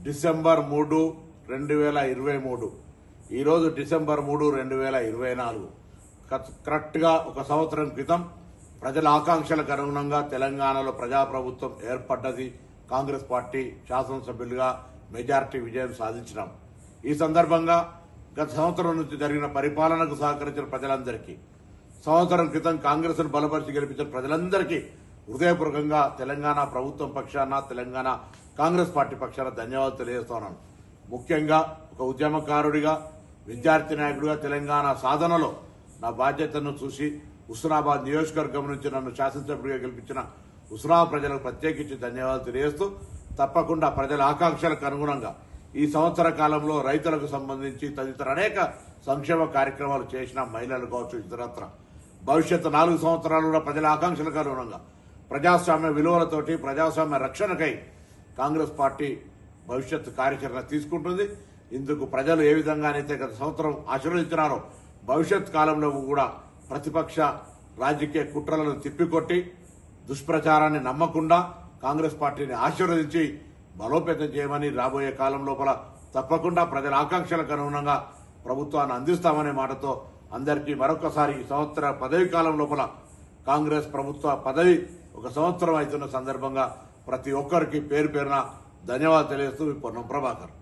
December 3, 2023 ఈరోజు December 3, 2024 కరెక్ట్గా ఒక సంవత్సరం క్రితం ప్రజల ఆకాంక్షలకు అనుగుణంగా తెలంగాణలో ప్రజాప్రభుత్వం ఏర్పడ్డది. కాంగ్రెస్ పార్టీ శాసనసభ్యులుగా మెజార్టీ విజయం సాధించినాం. ఈ సందర్భంగా గత సంవత్సరం నుంచి జరిగిన పరిపాలనకు సహకరించిన ప్రజలందరికీ, సంవత్సరం క్రితం కాంగ్రెస్ ను బలపరిచి గెలిపించిన ప్రజలందరికీ హృదయపూర్వకంగా తెలంగాణ ప్రభుత్వం పక్షాన, తెలంగాణ కాంగ్రెస్ పార్టీ పక్షాన ధన్యవాదాలు తెలియజేస్తున్నాను. ముఖ్యంగా ఒక ఉద్యమకారుడిగా, విద్యార్థి నాయకుడిగా తెలంగాణ సాధనలో నా బాధ్యతను చూసి హుస్నాబాద్ నియోజకవర్గం నుంచి నన్ను శాసనసభ్యుడిగా గెలిపించిన హుస్నాబాద్ ప్రజలకు ప్రత్యేకించి ధన్యవాదాలు తెలియజేస్తూ, తప్పకుండా ప్రజల ఆకాంక్షలకు అనుగుణంగా ఈ సంవత్సర కాలంలో రైతులకు సంబంధించి తదితర అనేక సంక్షేమ కార్యక్రమాలు చేసిన మహిళలు కావచ్చు, ఇతరత్ర భవిష్యత్తు 4 సంవత్సరాలు కూడా ప్రజల ఆకాంక్షలకు అనుగుణంగా ప్రజాస్వామ్య విలువలతోటి ప్రజాస్వామ్య రక్షణకై కాంగ్రెస్ పార్టీ భవిష్యత్తు కార్యాచరణ తీసుకుంటుంది. ఇందుకు ప్రజలు ఏ విధంగానైతే గత సంవత్సరం ఆశీర్వదించినారో భవిష్యత్ కాలంలో కూడా ప్రతిపక్ష రాజకీయ కుట్రలను తిప్పికొట్టి దుష్ప్రచారాన్ని నమ్మకుండా కాంగ్రెస్ పార్టీని ఆశీర్వదించి బలోపేతం చేయమని, రాబోయే కాలం లోపల తప్పకుండా ప్రజల ఆకాంక్షలకు అనుగుణంగా ప్రభుత్వాన్ని అందిస్తామనే మాటతో అందరికీ మరొకసారి ఈ సంవత్సర పదవి కాలం లోపల కాంగ్రెస్ ప్రభుత్వ పదవి ఒక సంవత్సరం అవుతున్న సందర్భంగా ప్రతి ఒక్కరికి పేరు పేరున ధన్యవాదాలు తెలియజేస్తూ పొన్నం ప్రభాకర్.